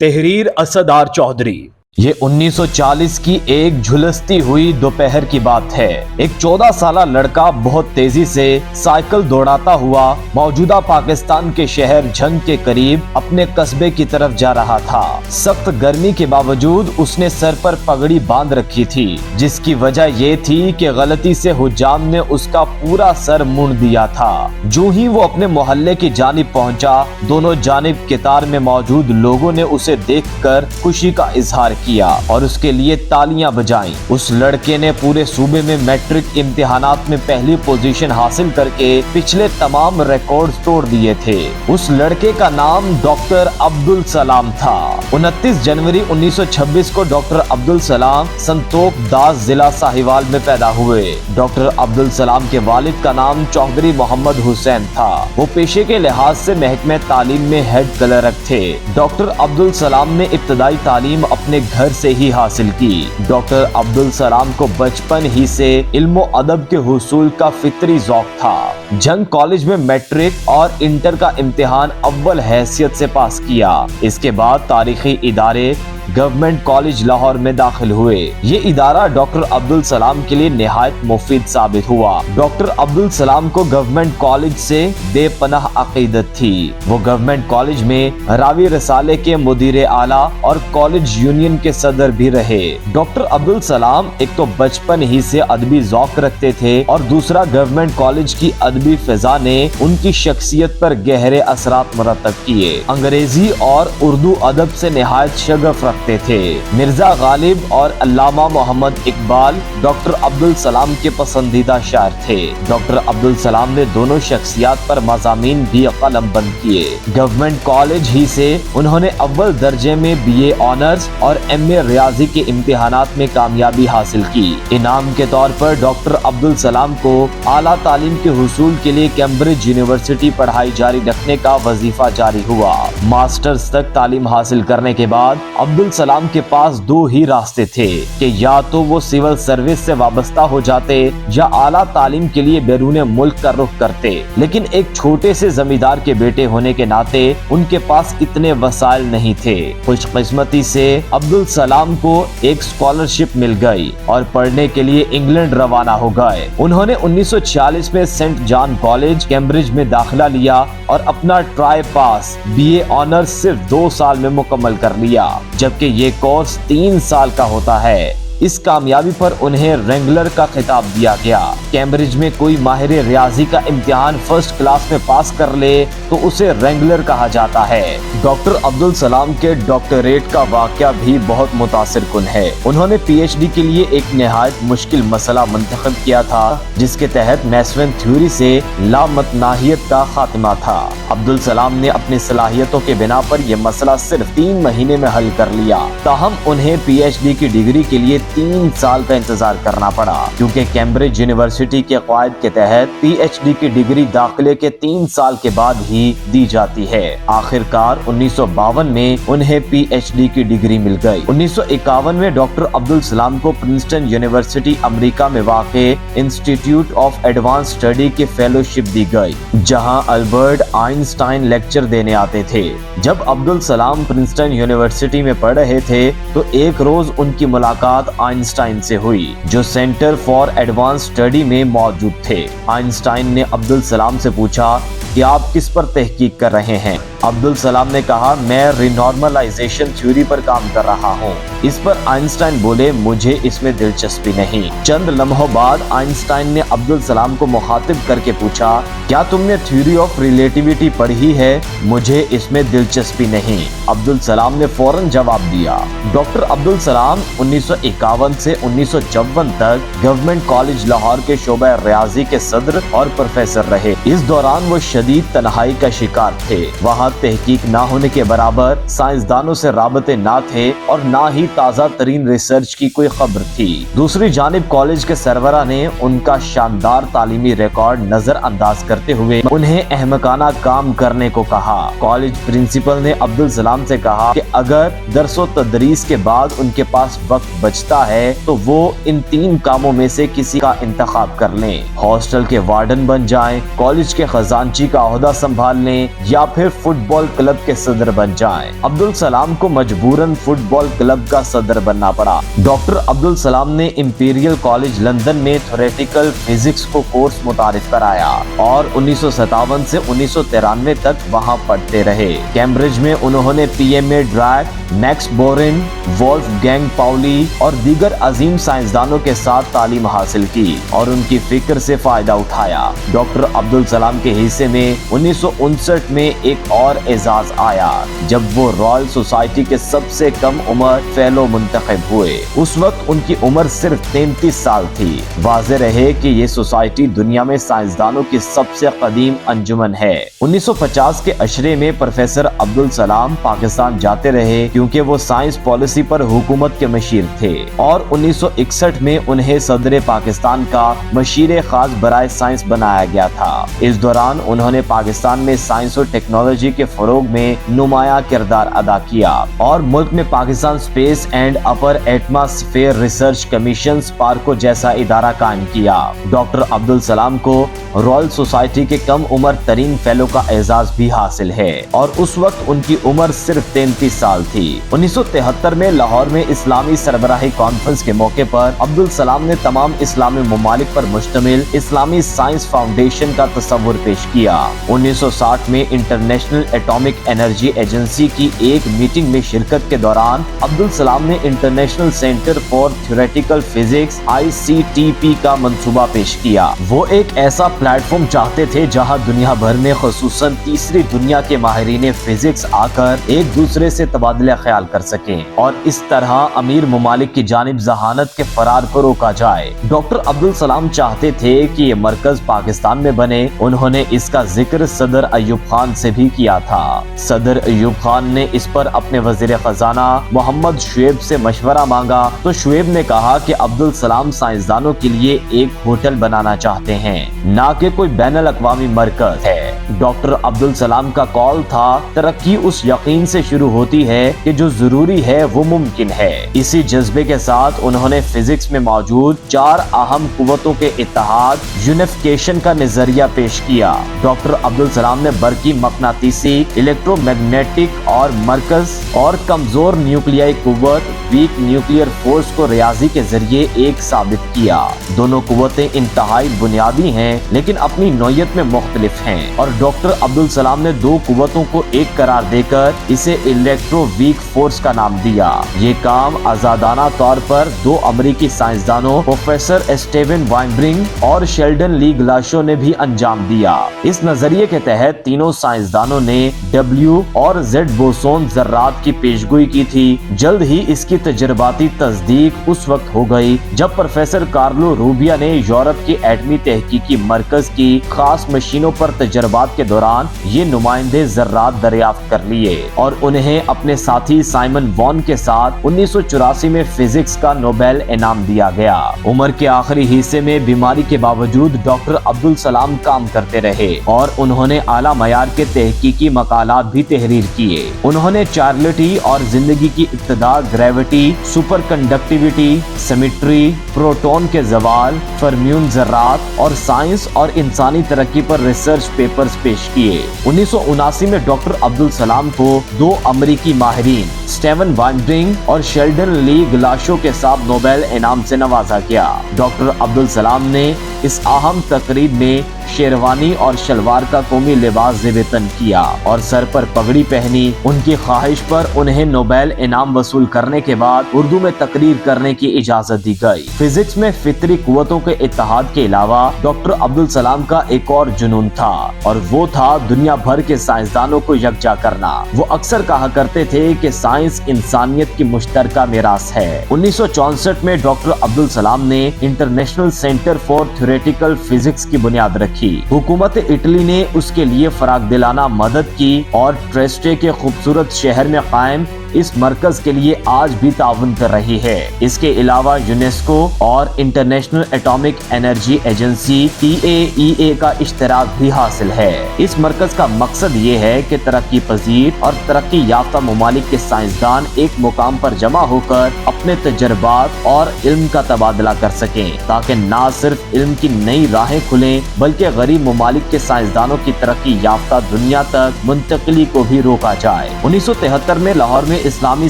تحریر اسدار چودھری۔ یہ 1940 کی ایک جھلستی ہوئی دوپہر کی بات ہے۔ ایک 14 سالہ لڑکا بہت تیزی سے سائیکل دوڑاتا ہوا موجودہ پاکستان کے شہر جھنگ کے قریب اپنے قصبے کی طرف جا رہا تھا۔ سخت گرمی کے باوجود اس نے سر پر پگڑی باندھ رکھی تھی، جس کی وجہ یہ تھی کہ غلطی سے حجام نے اس کا پورا سر مونڈ دیا تھا۔ جو ہی وہ اپنے محلے کی جانب پہنچا، دونوں جانب قطار میں موجود لوگوں نے اسے دیکھ کر خوشی کا اظہار کیا اور اس کے لیے تالیاں بجائیں۔ اس لڑکے نے پورے صوبے میں میٹرک امتحانات میں پہلی پوزیشن حاصل کر کے پچھلے تمام ریکارڈز توڑ دیے تھے۔ اس لڑکے کا نام ڈاکٹر عبدالسلام تھا۔ 29 جنوری 1926 کو ڈاکٹر عبدالسلام سنتوخ داس ضلع ساہیوال میں پیدا ہوئے۔ ڈاکٹر عبدالسلام کے والد کا نام چودھری محمد حسین تھا۔ وہ پیشے کے لحاظ سے محکمہ تعلیم میں ہیڈ کلرک تھے۔ ڈاکٹر عبدالسلام نے ابتدائی تعلیم اپنے گھر سے ہی حاصل کی۔ ڈاکٹر عبدالسلام کو بچپن ہی سے علم و ادب کے حصول کا فطری ذوق تھا۔ جھنگ کالج میں میٹرک اور انٹر کا امتحان اول حیثیت سے پاس کیا۔ اس کے بعد تاریخی ادارے گورنمنٹ کالج لاہور میں داخل ہوئے۔ یہ ادارہ ڈاکٹر عبدالسلام کے لیے نہایت مفید ثابت ہوا۔ ڈاکٹر عبدالسلام کو گورنمنٹ کالج سے بے پناہ عقیدت تھی۔ وہ گورنمنٹ کالج میں راوی رسالے کے مدیر اعلیٰ اور کالج یونین کے صدر بھی رہے۔ ڈاکٹر عبدالسلام ایک تو بچپن ہی سے ادبی ذوق رکھتے تھے اور دوسرا گورنمنٹ کالج کی ادبی فضا نے ان کی شخصیت پر گہرے اثرات مرتب کیے۔ انگریزی اور اردو ادب سے نہایت شغف رکھتے تھے۔ مرزا غالب اور علامہ محمد اقبال ڈاکٹر عبدالسلام کے پسندیدہ شاعر تھے۔ ڈاکٹر عبدالسلام نے دونوں شخصیات پر مضامین بھی قلم بند کیے۔ گورنمنٹ کالج ہی سے انہوں نے اول درجے میں BA آنرز اور MA ریاضی کے امتحانات میں کامیابی حاصل کی۔ انعام کے طور پر ڈاکٹر عبدالسلام کو اعلیٰ تعلیم کے حصول کے لیے کیمبرج یونیورسٹی پڑھائی جاری رکھنے کا وظیفہ جاری ہوا۔ ماسٹرز تک تعلیم حاصل کرنے کے بعد عبدالسلام کے پاس دو ہی راستے تھے کہ یا تو وہ سول سروس سے وابستہ ہو جاتے یا اعلیٰ تعلیم کے لیے بیرون ملک کا رخ کرتے، لیکن ایک چھوٹے سے زمیندار کے بیٹے ہونے کے ناطے ان کے پاس اتنے وسائل نہیں تھے۔ خوش قسمتی سے عبدالسلام کو ایک اسکالرشپ مل گئی اور پڑھنے کے لیے انگلینڈ روانہ ہو گئے۔ انہوں نے 1946 میں سینٹ جان کالج کیمبرج میں داخلہ لیا اور اپنا ٹرائی پاس BA آنرز صرف 2 سال میں مکمل کر لیا، جبکہ یہ کورس 3 سال کا ہوتا ہے۔ اس کامیابی پر انہیں رینگلر کا خطاب دیا گیا۔ کیمبرج میں کوئی ماہر ریاضی کا امتحان فرسٹ کلاس میں پاس کر لے تو اسے رینگلر کہا جاتا ہے۔ ڈاکٹر عبدالسلام کے ڈاکٹریٹ کا واقعہ بھی بہت متاثر کن ہے۔ انہوں نے PhD کے لیے ایک نہایت مشکل مسئلہ منتخب کیا تھا، جس کے تحت میسون تھیوری سے لامتناہیت کا خاتمہ تھا۔ عبدالسلام نے اپنی صلاحیتوں کے بنا پر یہ مسئلہ صرف 3 مہینے میں حل کر لیا، تاہم انہیں PhD کی ڈگری کے لیے 3 سال کا انتظار کرنا پڑا، کیونکہ کیمبرج یونیورسٹی کے قواعد کے تحت PhD کی ڈگری داخلے کے 3 سال کے بعد ہی دی جاتی ہے۔ آخر کار 1952 میں انہیں PhD کی ڈگری مل گئی۔ 1951 میں ڈاکٹر عبدالسلام کو پرنسٹن یونیورسٹی امریکہ میں واقع انسٹیٹیوٹ آف ایڈوانس اسٹڈی کی فیلوشپ دی گئی، جہاں البرٹ آئنسٹائن لیکچر دینے آتے تھے۔ جب عبدالسلام پرنسٹن یونیورسٹی میں پڑھ رہے تھے تو ایک روز ان کی ملاقات آئنسٹائن سے ہوئی، جو سینٹر فار ایڈوانس اسٹڈی میں موجود تھے۔ آئنسٹائن نے عبدالسلام سے پوچھا کہ آپ کس پر تحقیق کر رہے ہیں؟ عبدالسلام نے کہا، میں رینارملائزیشن تھیوری پر کام کر رہا ہوں۔ اس پر آئنسٹائن بولے، مجھے اس میں دلچسپی نہیں۔ چند لمحوں بعد آئنسٹائن نے عبدالسلام کو مخاطب کر کے پوچھا، کیا تم نے تھیوری آف ریلیٹیوٹی پڑھی ہے؟ مجھے اس میں دلچسپی نہیں۔ عبدالسلام نے فوراً جواب دیا۔ ڈاکٹر عبدالسلام 1951 سے 1954 تک گورنمنٹ کالج لاہور کے شعبہ ریاضی کے صدر اور پروفیسر رہے۔ اس دوران وہ شدید تنہائی کا شکار تھے۔ وہاں تحقیق نہ ہونے کے برابر سائنسدانوں سے رابطے نہ تھے اور نہ ہی تازہ ترین ریسرچ کی کوئی خبر تھی۔ دوسری جانب کالج کے سربراہ نے ان کا شاندار تعلیمی ریکارڈ نظر انداز کرتے ہوئے انہیں احمقانہ کام کرنے کو کہا۔ کالج پرنسپل نے عبدالسلام سے کہا کہ اگر درس و تدریس کے بعد ان کے پاس وقت بچتا ہے تو وہ ان 3 کاموں میں سے کسی کا انتخاب کر لیں۔ ہاسٹل کے وارڈن بن جائیں، کالج کے خزانچی کا کا عہدہ संभाल लें या फिर फुटबॉल क्लब के सदर बन जाएं। अब्दुल सलाम को मजबूरन फुटबॉल क्लब का सदर बनना पड़ा। डॉक्टर अब्दुल सलाम ने इंपीरियल कॉलेज लंदन में थ्योरेटिकल फिजिक्स को कोर्स मुतारिफ कराया और 1957 से 1993 तक वहां पढ़ते रहे। कैम्ब्रिज में उन्होंने PMA Dirac, Max Born, Wolfgang Pauli और दीगर अजीम साइंसदानों के साथ तालीम हासिल की और उनकी फिक्र से फायदा उठाया। डॉक्टर अब्दुल सलाम के हिस्से में 1959 में एक और एजाज आया जब वो रॉयल सोसाइटी के सबसे कम उम्र फेलो मुंतखब हुए। उस वक्त उनकी उम्र सिर्फ 33 साल थी। वाज़ेह रहे कि ये सोसाइटी दुनिया में साइंसदानों की सबसे कदीम अंजुमन है। 1950 के अशरे में प्रोफेसर अब्दुल सलाम पाकिस्तान जाते रहे क्योंकि वो साइंस पॉलिसी पर हुकूमत के मशीर थे और 1961 में उन्हें सदर पाकिस्तान का मशीर खास बराए साइंस बनाया गया था। इस दौरान उन्होंने पाकिस्तान में साइंस और टेक्नोलॉजी के फरोग में नुमाया किरदार अदा किया और मुल्क में Pakistan space and upper atmosphere research commission Sparco जैसा इदारा कायम किया। डॉक्टर अब्दुल सलाम को रॉयल सोसाइटी के कम उम्र तरीन फेलो का एजाज भी हासिल है और उस वक्त उनकी उम्र सिर्फ 33 साल थी। 1973 में लाहौर में इस्लामी सरबराही कॉन्फ्रेंस के मौके पर अब्दुल सलाम ने तमाम इस्लामी ममालिक पर मुश्तमिल इस्लामी साइंस फाउंडेशन का तस्वुर पेश किया। 1960 में इंटरनेशनल एटॉमिक एनर्जी एजेंसी की एक मीटिंग में शिरकत के दौरान अब्दुल सलाम ने international centre for theoretical physics ICTP का मंसूबा पेश किया। वो एक ऐसा प्लेटफॉर्म चाहते थे जहां दुनिया भर में खुसूसन तीसरी दुनिया के माहिरीन फिजिक्स आकर एक दूसरे से तबादला ख्याल कर सकें और इस तरह अमीर ममालिक की जानिब जहानत के फरार को रोका जाए। डॉक्टर अब्दुल सलाम चाहते थे कि ये मरकज पाकिस्तान में बने। उन्होंने इसका जिक्र सदर अयूब खान से भी किया था। सदर अयूब खान ने इस पर अपने वजीर खजाना मोहम्मद शुएब से मशवरा मांगा तो शुएब ने कहा कि अब्दुल सलाम साइंसदानों के लिए एक होटल बनाना चाहते हैं, ना कि कोई बैनुल अक़वामी मरकज है। डॉक्टर अब्दुल सलाम का कॉल था, तरक्की उस यकीन से शुरू होती है कि जो जरूरी है वो मुमकिन है। इसी जज्बे के साथ उन्होंने फिजिक्स में मौजूद 4 अहम कुव्वतों के इत्तेहाद यूनिफिकेशन का नजरिया पेश किया। डॉक्टर अब्दुल सलाम ने बरकी मकनातीसी, इलेक्ट्रोमैग्नेटिक और मरकज और कमजोर न्यूक्लियाई कुव्वत वीक न्यूक्लियर फोर्स को रियाजी के जरिए एक साबित किया। दोनों कुव्वतें इंतहाई बुनियादी हैं लेकिन अपनी नौयत में मुख्तलिफ हैं और डॉक्टर अब्दुल सलाम ने 2 कुव्वतों को एक करार देकर इसे इलेक्ट्रो वीक फोर्स का नाम दिया। ये काम आजादाना तौर पर 2 अमेरिकी साइंसदानों प्रोफेसर स्टीवन वाइनब्रिंग और शेल्डन ली ग्लाशो ने भी अंजाम दिया। इस नजरिए के तहत तीनों साइंसदानों ने W और Z बोसोन जर्रात की पेशगोई की थी। जल्द ही इसकी तजर्बाती तस्दीक उस वक्त हो गई जब प्रोफेसर कार्लो रूबिया ने यूरोप के एटमी तहकीकी मरकज की खास मशीनों पर तजर्बात के दौरान ये नुमाइंदे जर्रात दरियाफ्त कर लिए और उन्हें अपने साथी साइमन वॉन के साथ 1984 में फिजिक्स का नोबेल इनाम दिया गया। उम्र के आखिरी हिस्से में बीमारी के बावजूद डॉक्टर अब्दुल सलाम काम करते रहे और उन्होंने आला मयार के तहकीकी मकालात भी तहरीर किए। उन्होंने चार्लटी और जिंदगी की इब्तिदा, gravity, superconductivity, symmetry, proton के जवाल, फर्म्यून जर्रात और साइंस और इंसानी तरक्की पर रिसर्च पेपर्स पेश किए। 1979 में डॉक्टर अब्दुल सलाम को 2 अमेरिकी माहिरीन स्टीवन वाइनब्रिंग और शेल्डन ली ग्लाशो के साथ नोबेल इनाम से नवाजा गया। डॉक्टर अब्दुल सलाम ने इस अहम तकरीब में शेरवानी और शलवार का कौमी लिबास ज़ेब-ए-तन किया और सर पर पगड़ी पहनी। उनकी ख्वाहिश पर उन्हें नोबेल इनाम वसूल करने के बाद उर्दू में तकरीर करने की इजाजत दी गई। फिजिक्स में फितरी कुव्वतों के इत्तेहाद के अलावा डॉक्टर अब्दुल सलाम का एक और जुनून था और वो था दुनिया भर के साइंसदानों को यकजा करना। वो अक्सर कहा करते थे कि साइंस इंसानियत की मुश्तरका मिरास है। 1964 में डॉक्टर अब्दुल सलाम ने international centre for theoretical physics की बुनियाद रखी। हुकूमत इटली ने उसके लिए फराग दिलाना मदद की और ट्रेस्टे के खूबसूरत शहर में कायम इस मरकज के लिए आज भी ताउन कर रही है। इसके अलावा यूनेस्को और international atomic energy agency IAEA का इश्तराक भी हासिल है। इस मरकज का मकसद ये है कि तरक्की पजीर और तरक्की याफ्ता ममालिक के साइंसदान एक मुकाम पर जमा होकर अपने तजर्बात और इल्म का तबादला कर सकें, ताकि न सिर्फ इल्म की नई राहें खुलें बल्कि गरीब ममालिक के साइंसदानों की तरक्की याफ्ता दुनिया तक मुंतकली को भी रोका जाए। 1973 में लाहौर में इस्लामी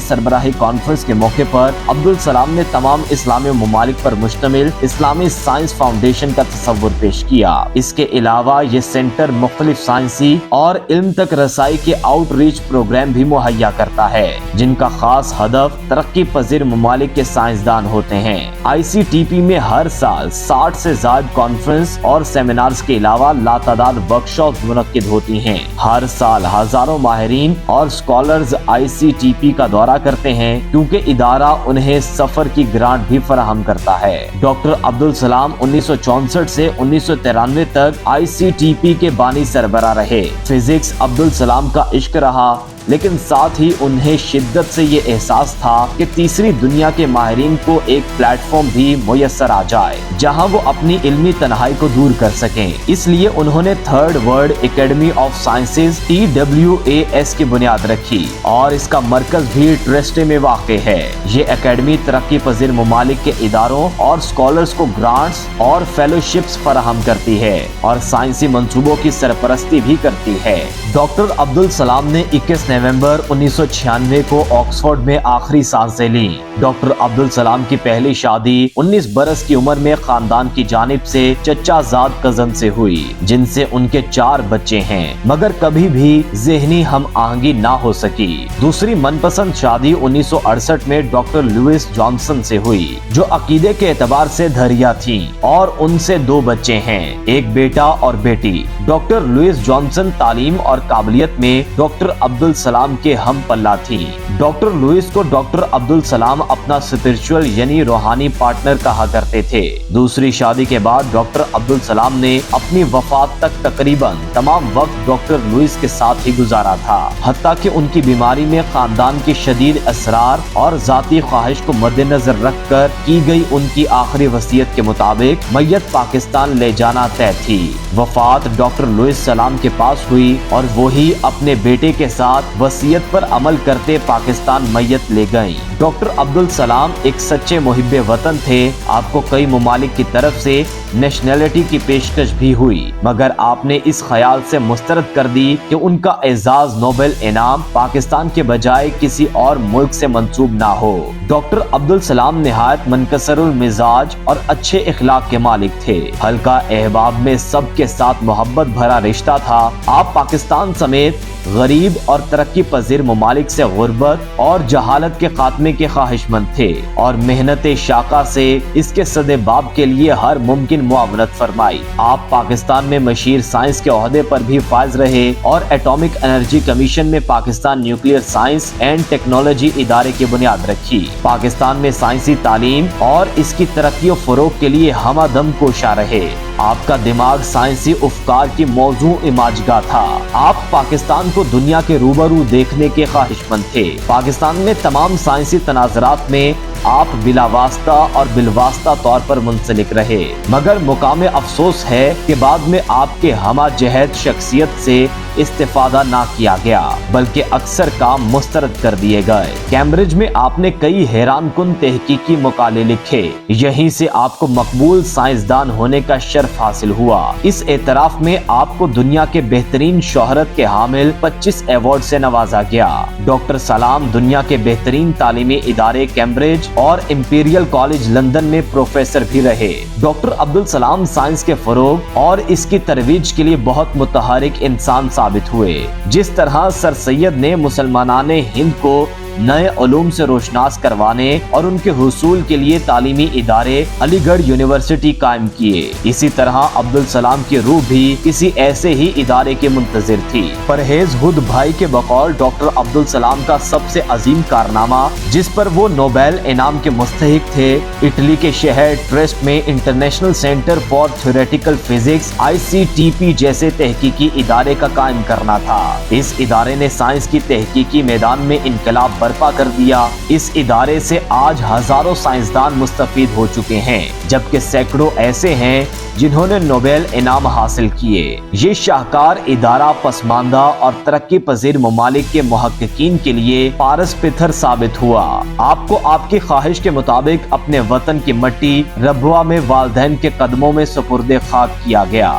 सरबराही कॉन्फ्रेंस के मौके पर अब्दुल सलाम ने तमाम इस्लामी ममालिक पर मुश्तमिल इस्लामी साइंस फाउंडेशन का तस्वुर पेश किया। इसके अलावा ये सेंटर मुख्तलिफ साइंसी और इल्म तक रसाई के आउटरीच प्रोग्राम भी मुहैया करता है, जिनका खास हदफ तरक्की पजीर ममालिक के साइंसदान होते हैं। ICTP में हर साल 60 से ज्यादा कॉन्फ्रेंस और सेमिनार्स के अलावा लातादाद वर्कशॉप मुनक्किद होती हैं। हर साल हजारों माहिरीन और स्कॉलर्स ICTP का दौरा करते हैं, क्योंकि इदारा उन्हें सफर की ग्रांट भी फराहम करता है। डॉक्टर अब्दुल सलाम 1964 से 1993 तक ICTP के बानी सरबरा रहे। फिजिक्स अब्दुल सलाम का इश्क रहा, लेकिन साथ ही उन्हें शिद्दत से ये एहसास था कि तीसरी दुनिया के माहिरीन को एक प्लेटफॉर्म भी मुयस्सर आ जाए जहां वो अपनी इल्मी तन्हाई को दूर कर सकें। इसलिए उन्होंने third world academy of sciences TWAS की बुनियाद रखी और इसका मरकज भी ट्रेस्टे में वाक़ है। ये एकेडमी तरक्की पजीर ममालिक के इदारों और स्कॉलर्स को ग्रांट्स और फेलोशिप्स फराहम करती है और साइंसी मंसूबों की सरपरस्ती भी करती है। डॉक्टर अब्दुल सलाम ने 21 नवंबर 1996 को ऑक्सफोर्ड में आखिरी सांसें ली। डॉक्टर अब्दुल सलाम की पहली शादी 19 बरस की उम्र में खानदान की जानिब से चचाजाद कजन से हुई, जिनसे उनके 4 बच्चे हैं, मगर कभी भी ज़हनी हम आहंगी ना हो सकी। दूसरी मनपसंद शादी 1968 में डॉक्टर लुइस जॉनसन से हुई, जो अकीदे के एतबार से धैर्या थी और उनसे 2 बच्चे हैं, एक बेटा और बेटी। डॉक्टर लुइस जॉनसन तालीम और काबिलियत में डॉक्टर अब्दुल सलाम के हम पल्ला थी। डॉक्टर लुइस को डॉक्टर अब्दुल सलाम अपना स्पिरिचुअल यानी रूहानी पार्टनर कहा करते थे। दूसरी शादी के बाद डॉक्टर अब्दुल सलाम ने अपनी वफात तक तकरीबन तमाम वक्त डॉक्टर लुइस के साथ ही गुजारा था, हत्ता कि उनकी बीमारी में खानदान के शदीद असरार और जाती ख्वाहिश को मद्देनजर रखकर की गई उनकी आखिरी वसीयत के मुताबिक मैयत पाकिस्तान ले जाना तय थी। वफात डॉक्टर लुइस सलाम के पास हुई और वही अपने बेटे के साथ वसीयत पर अमल करते पाकिस्तान मैयत ले गईं। डॉक्टर अब्दुल सलाम एक सच्चे मुहिब्बे वतन थे। आपको कई ममालिक की तरफ से नेशनैलिटी की पेशकश भी हुई, मगर आपने इस ख्याल से मुस्तरद कर दी कि उनका एजाज नोबेल इनाम पाकिस्तान के बजाय किसी और मुल्क से मंसूब ना हो। डॉक्टर अब्दुल सलाम निहायत मुनकसरुल मिजाज और अच्छे इखलाक के मालिक थे। हल्का अहबाब में सबके साथ मोहब्बत भरा रिश्ता था। आप पाकिस्तान समेत गरीब और तरक्की पजीर ममालिक से गुर्बत और जहालत के खात्मे के ख्वाहिशमंद थे और मेहनत शाका से इसके सदेबाब के लिए हर मुमकिन मुआवनत फरमाई। आप पाकिस्तान में मशीर साइंस के ओहदे पर भी फाइज रहे और एटॉमिक एनर्जी कमीशन में Pakistan nuclear science and technology इदारे की बुनियाद रखी। पाकिस्तान में साइंसी तालीम और इसकी तरक्की और फरोग के लिए हमादम कोशा रहे। आपका दिमाग साइंसी उफकार की मौजू इमाजगा था। आप पाकिस्तान को दुनिया के रूबरू देखने के ख्वाहिशमंद थे। पाकिस्तान में तमाम साइंसी तनाज़रात में आप बिलावास्ता और बिलवास्ता तौर पर मुंसलिक रहे, मगर मुकाम अफसोस है कि बाद में आपके हमा जहद शख्सियत से इस्तेफादा ना किया गया, बल्कि अक्सर काम मुस्तरद कर दिए गए। कैम्ब्रिज में आपने कई हैरान कुन तहकीकी मकाले लिखे। यहीं से आपको मकबूल साइंसदान होने का शर्फ हासिल हुआ। इस एतराफ में आपको दुनिया के बेहतरीन शोहरत के हामिल 25 अवार्ड से नवाजा गया। डॉक्टर सलाम दुनिया के बेहतरीन तालीमी इदारे कैम्ब्रिज और इंपीरियल कॉलेज लंदन में प्रोफेसर भी रहे। डॉक्टर अब्दुल सलाम साइंस के फरोग और इसकी तरवीज के लिए बहुत मुतहरिक इंसान साबित हुए। जिस तरह सर सैयद ने मुसलमानाने हिंद को नए उलूम से रोशनास करवाने और उनके हुसूल के लिए तालीमी इदारे अलीगढ़ यूनिवर्सिटी कायम किए, इसी तरह अब्दुल सलाम की रूह भी किसी ऐसे ही इदारे के मुंतजिर थी। परहेज हुद भाई के बकौल डॉक्टर अब्दुल सलाम का सबसे अजीम कारनामा, जिस पर वो नोबेल इनाम के मुस्तहिक थे, इटली के शहर ट्रेस्ट में international centre for theoretical physics ICTP जैसे तहकीकी इदारे का कायम करना था। इस इदारे ने साइंस की तहकीकी मैदान में इनकलाब برپا कर दिया। इस इदारे से आज हजारों साइंसदान मुस्तफीद हो चुके हैं, जबकि सैकड़ों ऐसे हैं जिन्होंने नोबेल इनाम हासिल किए। ये शाहकार इदारा पसमानदा और तरक्की पजीर ममालिक के मुहक्किकीन के लिए पारस पिथर साबित हुआ। आपको आपकी ख्वाहिश के मुताबिक अपने वतन की मट्टी रबवा में वालदैन के कदमों में सुपुर्दे खाक किया गया।